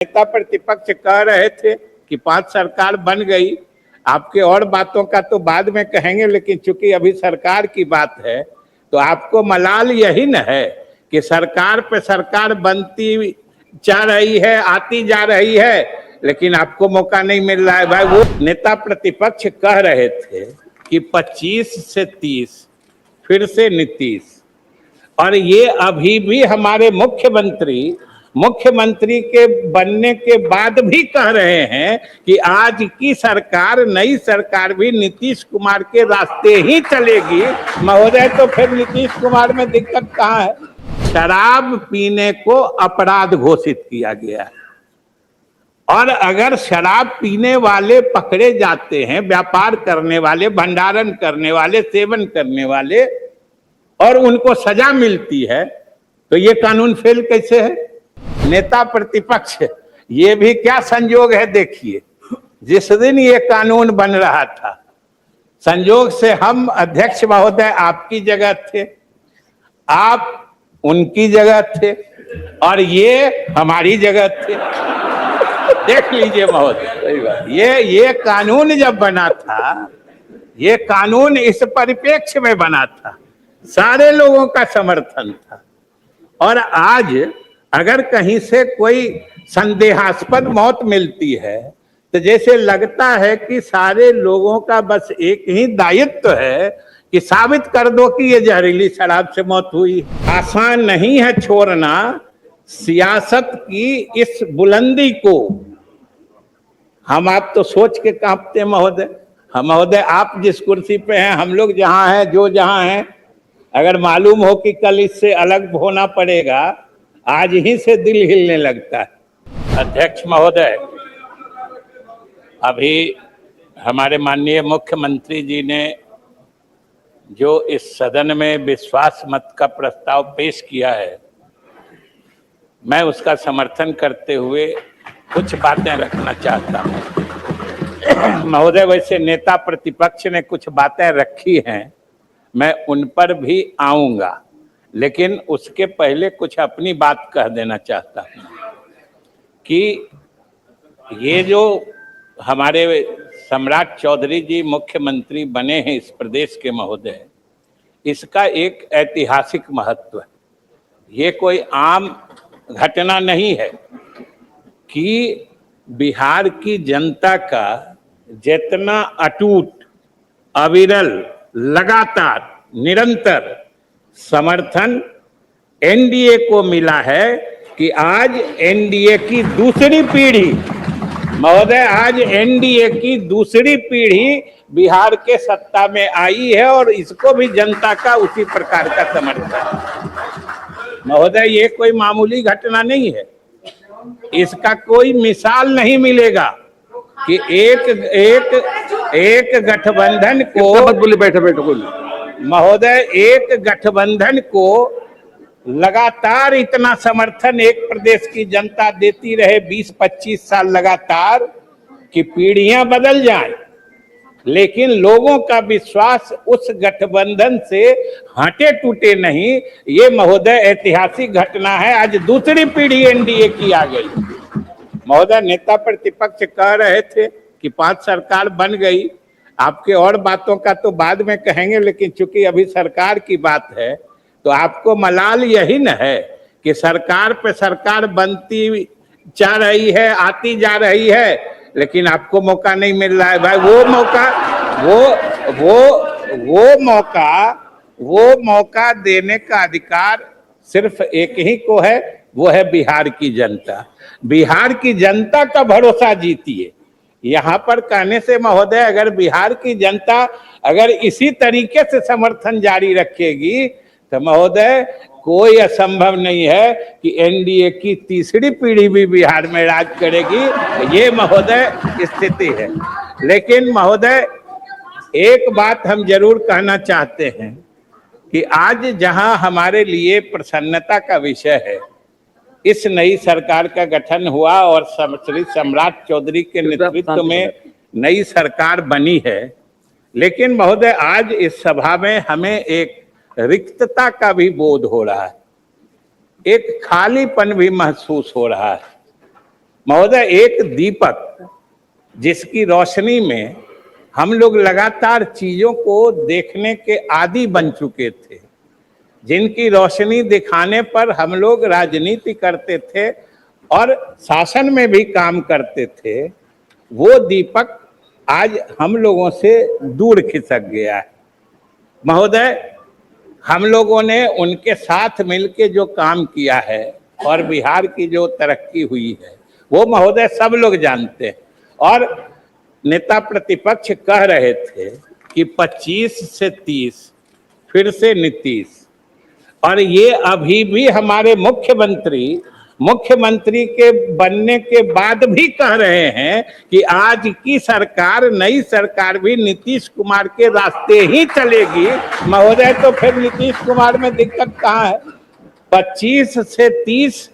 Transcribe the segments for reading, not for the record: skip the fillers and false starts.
नेता प्रतिपक्ष कह रहे थे कि 5 सरकार बन गई। आपके और बातों का तो बाद में कहेंगे, लेकिन चूंकि अभी सरकार की बात है तो आपको मलाल यही न है कि सरकार पे सरकार बनती जा रही है, आती जा रही है, लेकिन आपको मौका नहीं मिल रहा है। भाई, वो नेता प्रतिपक्ष कह रहे थे कि 25 से 30 फिर से नीतीश, और ये अभी भी हमारे मुख्यमंत्री के बनने के बाद भी कह रहे हैं कि आज की सरकार, नई सरकार भी नीतीश कुमार के रास्ते ही चलेगी। महोदय, तो फिर नीतीश कुमार में दिक्कत कहाँ है? शराब पीने को अपराध घोषित किया गया है, और अगर शराब पीने वाले पकड़े जाते हैं, व्यापार करने वाले, भंडारण करने वाले, सेवन करने वाले, और उनको सजा मिलती है, तो ये कानून फेल कैसे है? नेता प्रतिपक्ष, ये भी क्या संयोग है? देखिए, जिस दिन ये कानून बन रहा था, संयोग से हम अध्यक्ष महोदय आपकी जगह थे, आप उनकी जगह थे, और ये हमारी जगह थे। देख लीजिए महोदय, ये कानून जब बना था, ये कानून इस परिप्रेक्ष्य में बना था, सारे लोगों का समर्थन था। और आज अगर कहीं से कोई संदेहास्पद मौत मिलती है तो जैसे लगता है कि सारे लोगों का बस एक ही दायित्व है कि साबित कर दो कि ये जहरीली शराब से मौत हुई। आसान नहीं है छोड़ना सियासत की इस बुलंदी को। हम आप तो सोच के कांपते महोदय। हम महोदय, आप जिस कुर्सी पे हैं, हम लोग जहां हैं, जो जहां हैं, अगर मालूम हो कि कल इससे अलग होना पड़ेगा, आज ही से दिल हिलने लगता है। अध्यक्ष महोदय, अभी हमारे माननीय मुख्यमंत्री जी ने जो इस सदन में विश्वास मत का प्रस्ताव पेश किया है, मैं उसका समर्थन करते हुए कुछ बातें रखना चाहता हूं। महोदय, वैसे नेता प्रतिपक्ष ने कुछ बातें रखी हैं, मैं उन पर भी आऊंगा, लेकिन उसके पहले कुछ अपनी बात कह देना चाहता हूं कि ये जो हमारे सम्राट चौधरी जी मुख्यमंत्री बने हैं इस प्रदेश के महोदय, इसका एक ऐतिहासिक महत्व है। ये कोई आम घटना नहीं है कि बिहार की जनता का जितना अटूट, अविरल, लगातार, निरंतर समर्थन एनडीए को मिला है, कि आज एनडीए की दूसरी पीढ़ी, महोदय, आज एनडीए की दूसरी पीढ़ी बिहार के सत्ता में आई है, और इसको भी जनता का उसी प्रकार का समर्थन है। महोदय, ये कोई मामूली घटना नहीं है। इसका कोई मिसाल नहीं मिलेगा कि एक गठबंधन को, बैठे बोलिए महोदय, एक गठबंधन को लगातार इतना समर्थन एक प्रदेश की जनता देती रहे 20-25 साल लगातार, कि पीढ़ियां बदल जाएं, लेकिन लोगों का विश्वास उस गठबंधन से हटे टूटे नहीं। ये महोदय ऐतिहासिक घटना है। आज दूसरी पीढ़ी एनडीए की आ गई। महोदय, नेता प्रतिपक्ष कह रहे थे कि 5 सरकार बन गई। आपके और बातों का तो बाद में कहेंगे, लेकिन चूंकि अभी सरकार की बात है तो आपको मलाल यही न है कि सरकार पे सरकार बनती जा रही है, आती जा रही है, लेकिन आपको मौका नहीं मिल रहा है। भाई, वो मौका देने का अधिकार सिर्फ एक ही को है, वो है बिहार की जनता। बिहार की जनता का भरोसा जीतिए। यहाँ पर कहने से महोदय, अगर बिहार की जनता अगर इसी तरीके से समर्थन जारी रखेगी तो महोदय कोई असंभव नहीं है कि एनडीए की तीसरी पीढ़ी भी बिहार में राज करेगी। ये महोदय स्थिति है। लेकिन महोदय, एक बात हम जरूर कहना चाहते हैं कि आज जहां हमारे लिए प्रसन्नता का विषय है, इस नई सरकार का गठन हुआ और श्री सम्राट चौधरी के नेतृत्व में नई सरकार बनी है, लेकिन महोदय आज इस सभा में हमें एक रिक्तता का भी बोध हो रहा है, एक खालीपन भी महसूस हो रहा है। महोदय, एक दीपक जिसकी रोशनी में हम लोग लगातार चीजों को देखने के आदी बन चुके थे, जिनकी रोशनी दिखाने पर हम लोग राजनीति करते थे और शासन में भी काम करते थे, वो दीपक आज हम लोगों से दूर खिसक गया है। महोदय, हम लोगों ने उनके साथ मिलके जो काम किया है और बिहार की जो तरक्की हुई है वो महोदय सब लोग जानते हैं। और नेता प्रतिपक्ष कह रहे थे कि 25 से 30 फिर से नीतीश, और ये अभी भी हमारे मुख्यमंत्री के बनने के बाद भी कह रहे हैं कि आज की सरकार, नई सरकार भी नीतीश कुमार के रास्ते ही चलेगी। महोदय, तो फिर नीतीश कुमार में दिक्कत कहाँ है? 25 से 30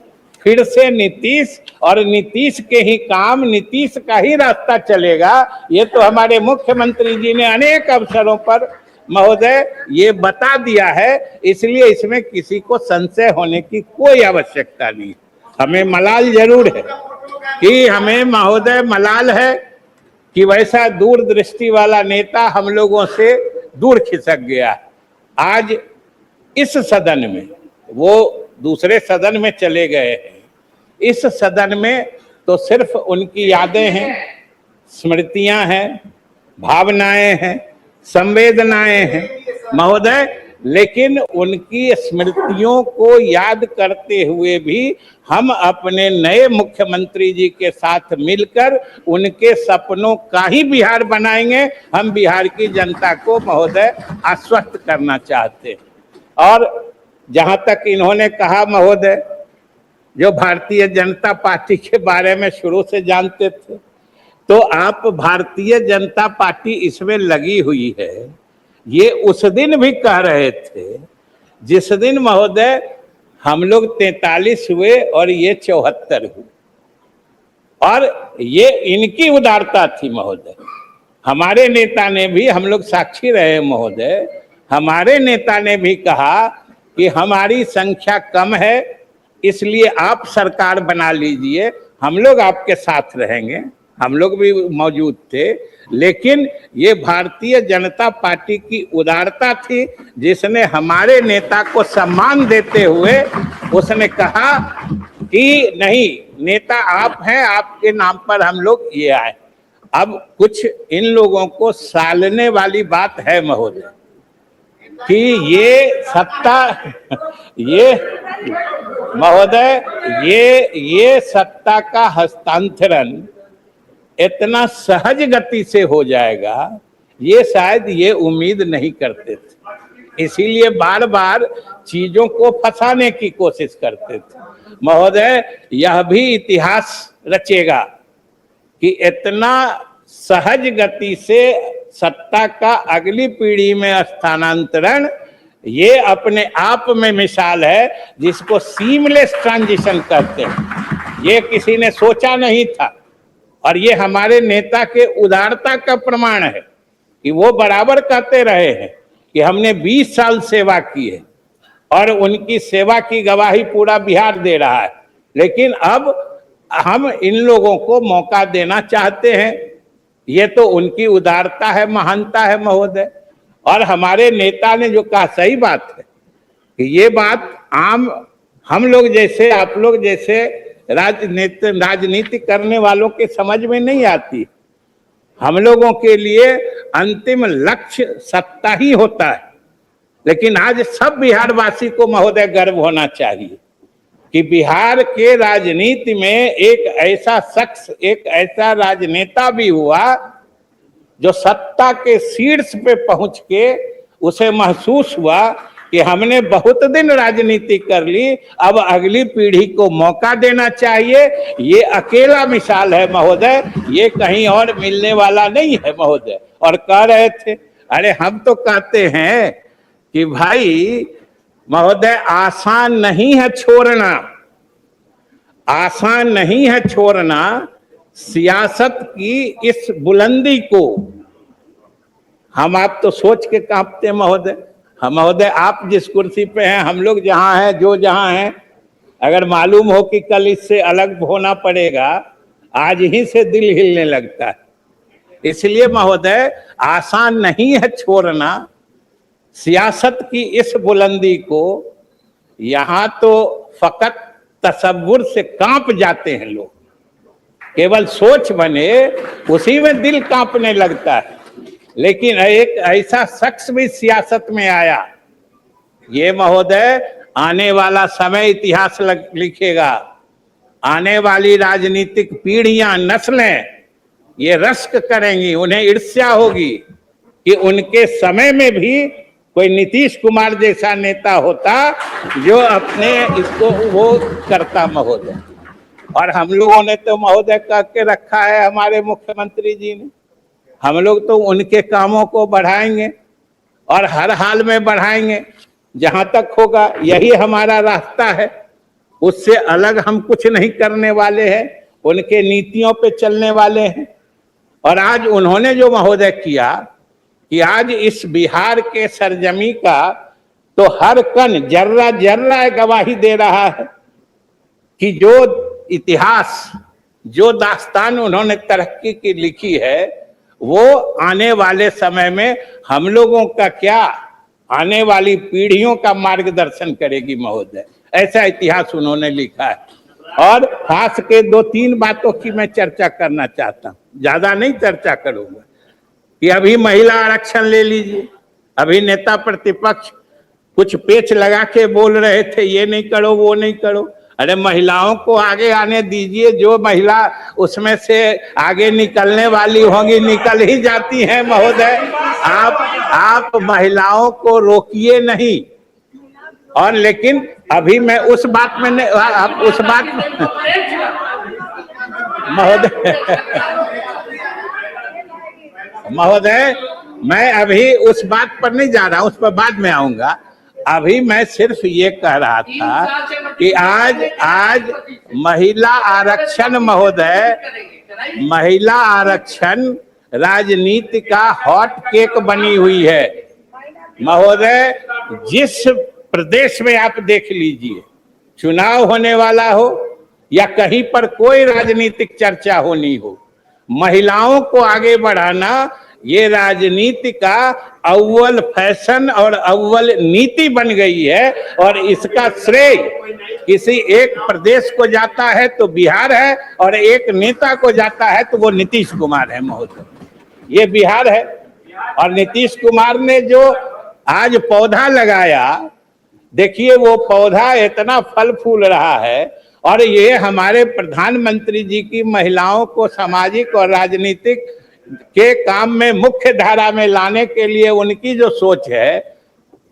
फिर से नीतीश, और नीतीश के ही काम, नीतीश का ही रास्ता चलेगा। ये तो हमारे मुख्यमंत्री जी ने अनेक अवसरों पर महोदय ये बता दिया है, इसलिए इसमें किसी को संशय होने की कोई आवश्यकता नहीं। हमें मलाल जरूर है कि हमें महोदय मलाल है कि वैसा दूरदृष्टि वाला नेता हम लोगों से दूर खिसक गया। आज इस सदन में, वो दूसरे सदन में चले गए हैं, इस सदन में तो सिर्फ उनकी यादें हैं, स्मृतियां हैं, भावनाएं हैं, संवेदनाएं हैं महोदय। लेकिन उनकी स्मृतियों को याद करते हुए भी हम अपने नए मुख्यमंत्री जी के साथ मिलकर उनके सपनों का ही बिहार बनाएंगे। हम बिहार की जनता को महोदय आश्वस्त करना चाहते हैं। और जहां तक इन्होंने कहा महोदय, जो भारतीय जनता पार्टी के बारे में शुरू से जानते थे, तो आप भारतीय जनता पार्टी इसमें लगी हुई है, ये उस दिन भी कह रहे थे जिस दिन महोदय हम लोग 43 हुए और ये 74 हुए, और ये इनकी उदारता थी महोदय। हमारे नेता ने भी, हम लोग साक्षी रहे महोदय, हमारे नेता ने भी कहा कि हमारी संख्या कम है, इसलिए आप सरकार बना लीजिए, हम लोग आपके साथ रहेंगे। हम लोग भी मौजूद थे, लेकिन ये भारतीय जनता पार्टी की उदारता थी जिसने हमारे नेता को सम्मान देते हुए उसने कहा कि नहीं, नेता आप हैं, आपके नाम पर हम लोग ये आए। अब कुछ इन लोगों को सालने वाली बात है महोदय कि ये सत्ता, ये महोदय, ये सत्ता का हस्तांतरण इतना सहज गति से हो जाएगा, ये शायद ये उम्मीद नहीं करते थे, इसीलिए बार बार चीजों को फंसाने की कोशिश करते थे। महोदय, यह भी इतिहास रचेगा कि इतना सहज गति से सत्ता का अगली पीढ़ी में स्थानांतरण, ये अपने आप में मिसाल है जिसको सीमलेस ट्रांजिशन कहते हैं। ये किसी ने सोचा नहीं था, और ये हमारे नेता के उदारता का प्रमाण है कि वो बराबर कहते रहे हैं कि हमने 20 साल सेवा की है, और उनकी सेवा की गवाही पूरा बिहार दे रहा है। लेकिन अब हम इन लोगों को मौका देना चाहते हैं, ये तो उनकी उदारता है, महानता है महोदय। और हमारे नेता ने जो कहा सही बात है कि ये बात आम हम लोग जैसे, आप लोग जैसे राजनीति करने वालों के समझ में नहीं आती। हम लोगों के लिए अंतिम लक्ष्य सत्ता ही होता है। लेकिन आज सब बिहारवासी को महोदय गर्व होना चाहिए कि बिहार के राजनीति में एक ऐसा शख्स, एक ऐसा राजनेता भी हुआ जो सत्ता के शीर्ष पे पहुंच के उसे महसूस हुआ कि हमने बहुत दिन राजनीति कर ली, अब अगली पीढ़ी को मौका देना चाहिए। ये अकेला मिसाल है महोदय, ये कहीं और मिलने वाला नहीं है महोदय। और कह रहे थे, अरे हम तो कहते हैं कि भाई महोदय, आसान नहीं है छोड़ना, आसान नहीं है छोड़ना सियासत की इस बुलंदी को। हम आप तो सोच के कांपते महोदय। हम महोदय, आप जिस कुर्सी पे हैं, हम लोग जहां हैं, जो जहां हैं, अगर मालूम हो कि कल इससे अलग होना पड़ेगा आज ही से दिल हिलने लगता है। इसलिए महोदय आसान नहीं है छोड़ना सियासत की इस बुलंदी को। यहां तो फकत तसव्वुर से कांप जाते हैं लोग, केवल सोच बने उसी में दिल कांपने लगता है। लेकिन एक ऐसा शख्स भी सियासत में आया, ये महोदय आने वाला समय इतिहास लिखेगा। आने वाली राजनीतिक पीढ़ियां, नस्लें ये रश्क करेंगी, उन्हें ईर्ष्या होगी कि उनके समय में भी कोई नीतीश कुमार जैसा नेता होता जो अपने इसको वो करता महोदय। और हम लोगों ने तो महोदय कह के रखा है, हमारे मुख्यमंत्री जी ने, हम लोग तो उनके कामों को बढ़ाएंगे और हर हाल में बढ़ाएंगे जहां तक होगा। यही हमारा रास्ता है, उससे अलग हम कुछ नहीं करने वाले हैं, उनके नीतियों पे चलने वाले हैं। और आज उन्होंने जो महोदय किया कि आज इस बिहार के सरजमी का तो हर कण जर्रा जर्रा गवाही दे रहा है कि जो इतिहास, जो दास्तान उन्होंने तरक्की की लिखी है, वो आने वाले समय में हम लोगों का क्या, आने वाली पीढ़ियों का मार्गदर्शन करेगी महोदय। ऐसा इतिहास उन्होंने लिखा है। और खास के 2-3 बातों की मैं चर्चा करना चाहता हूँ, ज्यादा नहीं चर्चा करूंगा। कि अभी महिला आरक्षण ले लीजिए, अभी नेता प्रतिपक्ष कुछ पेच लगा के बोल रहे थे ये नहीं करो वो नहीं करो। अरे महिलाओं को आगे आने दीजिए, जो महिला उसमें से आगे निकलने वाली होंगी निकल ही जाती हैं महोदय। आप महिलाओं को रोकिए नहीं। और लेकिन अभी मैं उस बात में नहीं, आप उस बात में महोदय मैं अभी उस बात पर नहीं जा रहा हूं, उस पर बाद में आऊंगा। अभी मैं सिर्फ ये कह रहा था कि आज महिला आरक्षण महोदय, महिला आरक्षण राजनीति का हॉट केक बनी हुई है महोदय। जिस प्रदेश में आप देख लीजिए, चुनाव होने वाला हो या कहीं पर कोई राजनीतिक चर्चा होनी हो, महिलाओं को आगे बढ़ाना ये राजनीति का अव्वल फैशन और अव्वल नीति बन गई है। और इसका श्रेय किसी एक प्रदेश को जाता है तो बिहार है, और एक नेता को जाता है तो वो नीतीश कुमार है महोदय। ये बिहार है। और नीतीश कुमार ने जो आज पौधा लगाया, देखिए वो पौधा इतना फल फूल रहा है। और ये हमारे प्रधानमंत्री जी की महिलाओं को सामाजिक और राजनीतिक के काम में मुख्य धारा में लाने के लिए उनकी जो सोच है,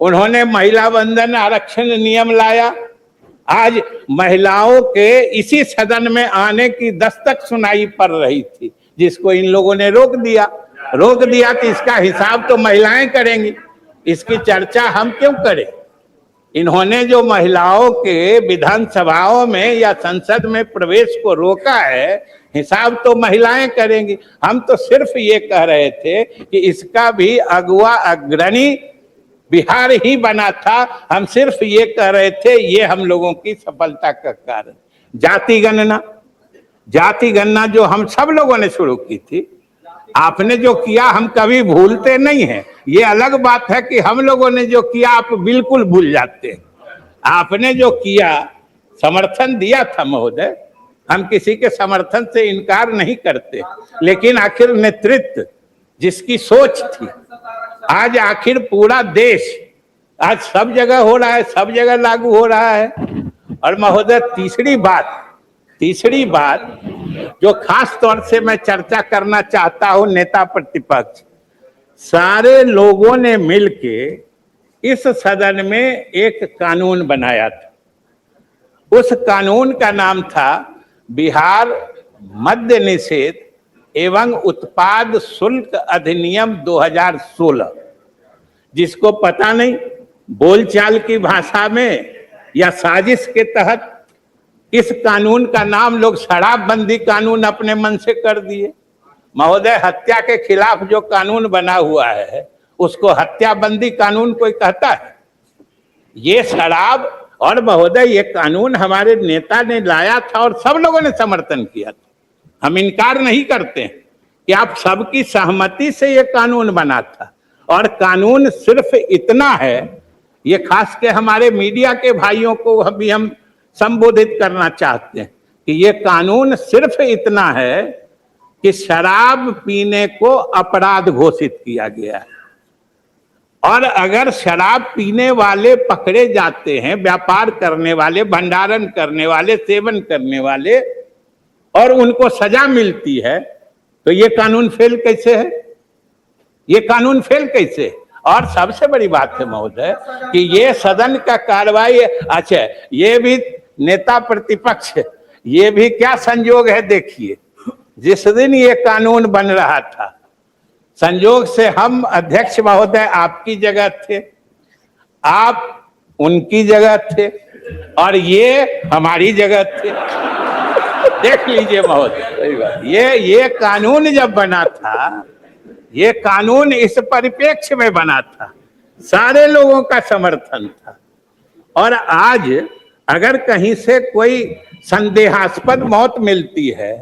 उन्होंने महिला वंदन आरक्षण नियम लाया। आज महिलाओं के इसी सदन में आने की दस्तक सुनाई पड़ रही थी, जिसको इन लोगों ने रोक दिया कि इसका हिसाब तो महिलाएं करेंगी, इसकी चर्चा हम क्यों करें। इन्होंने जो महिलाओं के विधानसभाओं में या संसद में प्रवेश को रोका है, हिसाब तो महिलाएं करेंगी। हम तो सिर्फ ये कह रहे थे कि इसका भी अगुआ अग्रणी बिहार ही बना था। हम सिर्फ ये कह रहे थे, ये हम लोगों की सफलता का कारण। जाति गणना जो हम सब लोगों ने शुरू की थी, आपने जो किया हम कभी भूलते नहीं हैं। ये अलग बात है कि हम लोगों ने जो किया आप बिल्कुल भूल जाते हैं। आपने जो किया, समर्थन दिया था महोदय, हम किसी के समर्थन से इनकार नहीं करते, लेकिन आखिर नेतृत्व जिसकी सोच थी, आज आखिर पूरा देश आज सब जगह हो रहा है, सब जगह लागू हो रहा है। और महोदय तीसरी बात जो खास तौर से मैं चर्चा करना चाहता हूं, नेता प्रतिपक्ष सारे लोगों ने मिलके इस सदन में एक कानून बनाया था। उस कानून का नाम था बिहार मद्य निषेध एवं उत्पाद शुल्क अधिनियम 2016। जिसको पता नहीं, बोलचाल की भाषा में या साजिश के तहत इस कानून का नाम लोग शराबबंदी कानून अपने मन से कर दिए। महोदय, हत्या के खिलाफ जो कानून बना हुआ है उसको हत्याबंदी कानून कोई कहता है? ये शराब, और महोदय ये कानून हमारे नेता ने लाया था और सब लोगों ने समर्थन किया था। हम इनकार नहीं करते कि आप सबकी सहमति से ये कानून बना था। और कानून सिर्फ इतना है, ये खास के हमारे मीडिया के भाइयों को अभी हम संबोधित करना चाहते हैं कि ये कानून सिर्फ इतना है कि शराब पीने को अपराध घोषित किया गया है। और अगर शराब पीने वाले पकड़े जाते हैं, व्यापार करने वाले, भंडारण करने वाले, सेवन करने वाले, और उनको सजा मिलती है, तो ये कानून फेल कैसे है? ये कानून फेल कैसे? और सबसे बड़ी बात है महोदय कि ये सदन का कार्रवाई, अच्छा ये भी नेता प्रतिपक्ष, ये भी क्या संयोग है देखिए, जिस दिन ये कानून बन रहा था, संयोग से हम अध्यक्ष महोदय आपकी जगह थे, आप उनकी जगह थे, और ये हमारी जगह थे। देख लीजिए महोदय, ये कानून जब बना था, ये कानून इस परिप्रेक्ष्य में बना था, सारे लोगों का समर्थन था। और आज अगर कहीं से कोई संदेहास्पद मौत मिलती है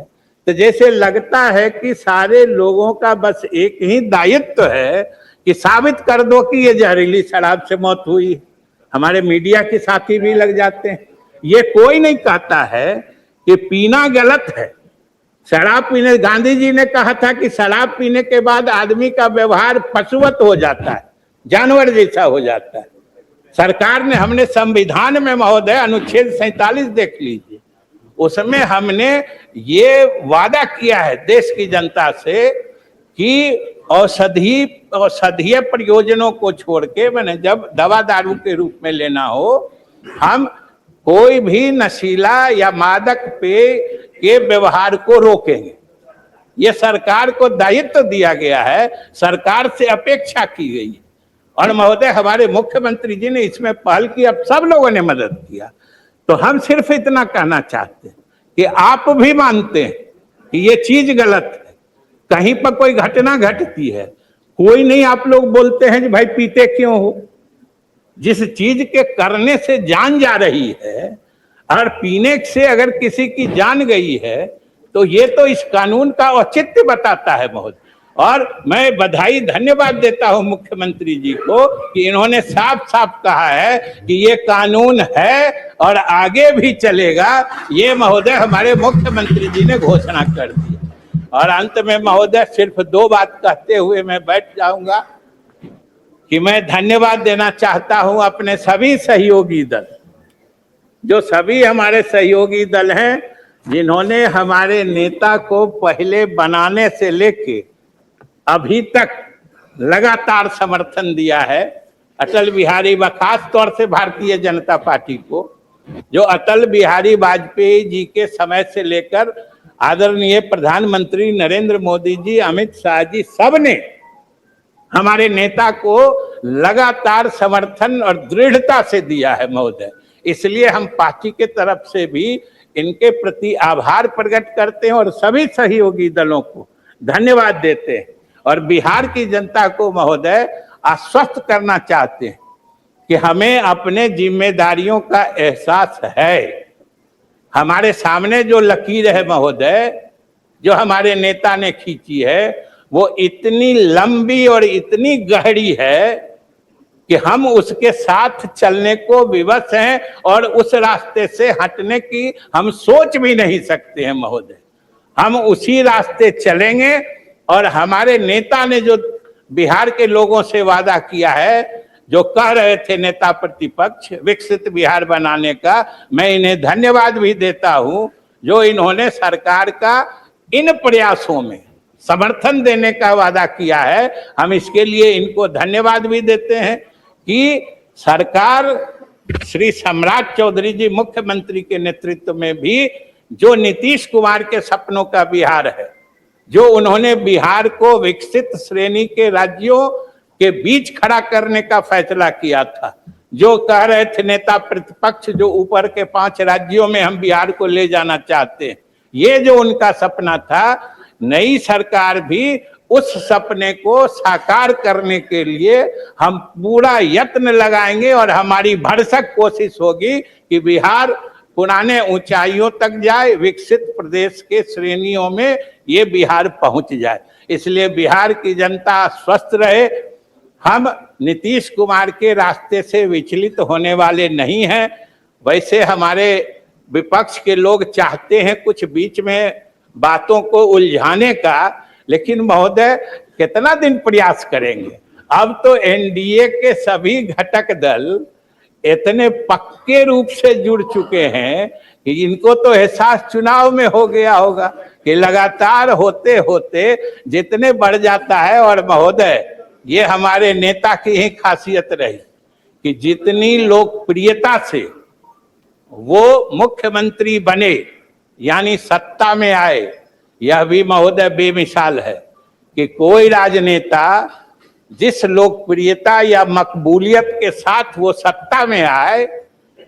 तो जैसे लगता है कि सारे लोगों का बस एक ही दायित्व है कि साबित कर दो कि ये जहरीली शराब से मौत हुई। हमारे मीडिया के साथी भी लग जाते हैं। ये कोई नहीं कहता है कि पीना गलत है। शराब पीने, गांधी जी ने कहा था कि शराब पीने के बाद आदमी का व्यवहार पशुवत हो जाता है, जानवर जैसा हो जाता है। सरकार ने, हमने संविधान में महोदय अनुच्छेद 47 देख लीजिए, उसमें हमने ये वादा किया है देश की जनता से कि औषधीय प्रयोजनों को छोड़ के, मैंने जब दवा दारू के रूप में लेना हो, हम कोई भी नशीला या मादक पेय के व्यवहार को रोकेंगे। ये सरकार को दायित्व दिया गया है, सरकार से अपेक्षा की गई है। और महोदय हमारे मुख्यमंत्री जी ने इसमें पहल की, अब सब लोगों ने मदद किया। तो हम सिर्फ इतना कहना चाहते हैं कि आप भी मानते हैं कि ये चीज गलत है, कहीं पर कोई घटना घटती है, कोई नहीं आप लोग बोलते हैं कि भाई पीते क्यों हो। जिस चीज के करने से जान जा रही है और पीने से अगर किसी की जान गई है, तो ये तो इस कानून का औचित्य बताता है महोदय। और मैं बधाई धन्यवाद देता हूं मुख्यमंत्री जी को कि इन्होंने साफ साफ कहा है कि ये कानून है और आगे भी चलेगा। ये महोदय हमारे मुख्यमंत्री जी ने घोषणा कर दी। और अंत में महोदय सिर्फ 2 बात कहते हुए मैं बैठ जाऊंगा कि मैं धन्यवाद देना चाहता हूं अपने सभी सहयोगी दल, जो सभी हमारे सहयोगी दल हैं, जिन्होंने हमारे नेता को पहले बनाने से लेके अभी तक लगातार समर्थन दिया है। अटल बिहारी, खास तौर से भारतीय जनता पार्टी को, जो अटल बिहारी वाजपेयी जी के समय से लेकर आदरणीय प्रधानमंत्री नरेंद्र मोदी जी, अमित शाह जी, सबने हमारे नेता को लगातार समर्थन और दृढ़ता से दिया है महोदय। इसलिए हम पार्टी के तरफ से भी इनके प्रति आभार प्रकट करते हैं और सभी सहयोगी दलों को धन्यवाद देते हैं। और बिहार की जनता को महोदय आश्वस्त करना चाहते हैं कि हमें अपने जिम्मेदारियों का एहसास है। हमारे सामने जो लकीर है महोदय, जो हमारे नेता ने खींची है, वो इतनी लंबी और इतनी गहरी है कि हम उसके साथ चलने को विवश हैं और उस रास्ते से हटने की हम सोच भी नहीं सकते हैं महोदय। हम उसी रास्ते चलेंगे। और हमारे नेता ने जो बिहार के लोगों से वादा किया है, जो कह रहे थे नेता प्रतिपक्ष विकसित बिहार बनाने का, मैं इन्हें धन्यवाद भी देता हूं, जो इन्होंने सरकार का इन प्रयासों में समर्थन देने का वादा किया है। हम इसके लिए इनको धन्यवाद भी देते हैं कि सरकार श्री सम्राट चौधरी जी मुख्यमंत्री के नेतृत्व में भी जो नीतीश कुमार के सपनों का बिहार है, जो उन्होंने बिहार को विकसित श्रेणी के राज्यों के बीच खड़ा करने का फैसला किया था, जो कह रहे थे नेता प्रतिपक्ष, जो ऊपर के 5 राज्यों में हम बिहार को ले जाना चाहते हैं, ये जो उनका सपना था, नई सरकार भी उस सपने को साकार करने के लिए हम पूरा यत्न लगाएंगे और हमारी भरसक कोशिश होगी कि बिहार पुराने ऊंचाइयों तक जाए, विकसित प्रदेश के श्रेणियों में ये बिहार पहुंच जाए। इसलिए बिहार की जनता स्वस्थ रहे। हम नीतीश कुमार के रास्ते से विचलित होने वाले नहीं हैं। वैसे हमारे विपक्ष के लोग चाहते हैं कुछ बीच में बातों को उलझाने का, लेकिन महोदय कितना दिन प्रयास करेंगे। अब तो एनडीए के सभी घटक दल इतने पक्के रूप से जुड़ चुके हैं कि इनको तो एहसास चुनाव में हो गया होगा कि लगातार होते होते जितने बढ़ जाता है। और महोदय ये हमारे नेता की ही खासियत रही कि जितनी लोकप्रियता से वो मुख्यमंत्री बने, यानी सत्ता में आए, यह भी महोदय बेमिसाल है कि कोई राजनेता जिस लोकप्रियता या मकबूलियत के साथ वो सत्ता में आए,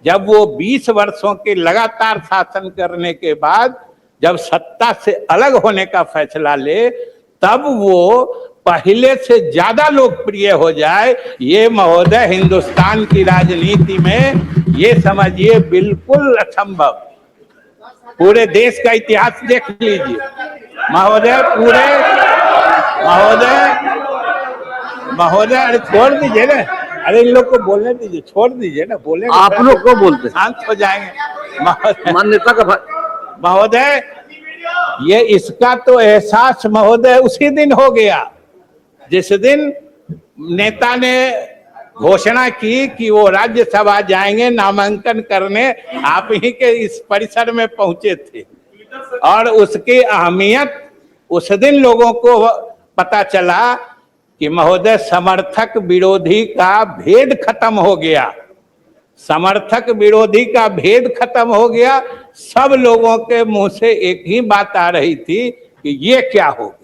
जब वो 20 वर्षों के लगातार शासन करने के बाद जब सत्ता से अलग होने का फैसला ले, तब वो पहले से ज्यादा लोकप्रिय हो जाए, ये महोदय हिंदुस्तान की राजनीति में ये समझिए बिल्कुल असंभव। पूरे देश का इतिहास देख लीजिए महोदय, पूरे महोदय अरे छोड़ दीजिए ना, अरे इन लोग को बोलने दीजिए, छोड़ दीजिए ना, बोले आप लोग को बोलते शांत हो जाएंगे मान्यता का महोदय। ये इसका तो एहसास महोदय उसी दिन हो गया जिस दिन नेता ने घोषणा की कि वो राज्यसभा जाएंगे नामांकन करने। आप ही के इस परिसर में पहुंचे थे और उसकी अहमियत उस दिन लोगों को पता चला कि महोदय समर्थक विरोधी का भेद खत्म हो गया। समर्थक विरोधी का भेद खत्म हो गया। सब लोगों के मुंह से एक ही बात आ रही थी कि ये क्या हो गया।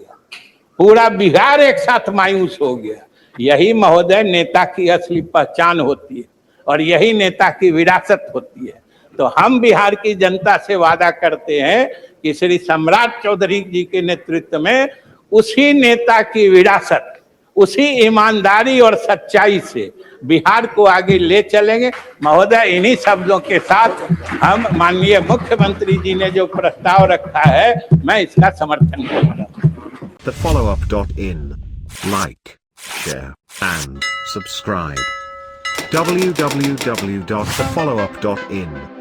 पूरा बिहार एक साथ मायूस हो गया। यही महोदय नेता की असली पहचान होती है और यही नेता की विरासत होती है। तो हम बिहार की जनता से वादा करते हैं कि श्री सम्राट चौधरी जी के नेतृत्व में उसी नेता की विरासत, उसी ईमानदारी और सच्चाई से बिहार को आगे ले चलेंगे। महोदय इन्हीं शब्दों के साथ हम माननीय मुख्यमंत्री जी ने जो प्रस्ताव रखा है, मैं इसका समर्थन करता हूँ। TheFollowUp.in. Like, share, and subscribe. www.thefollowup.in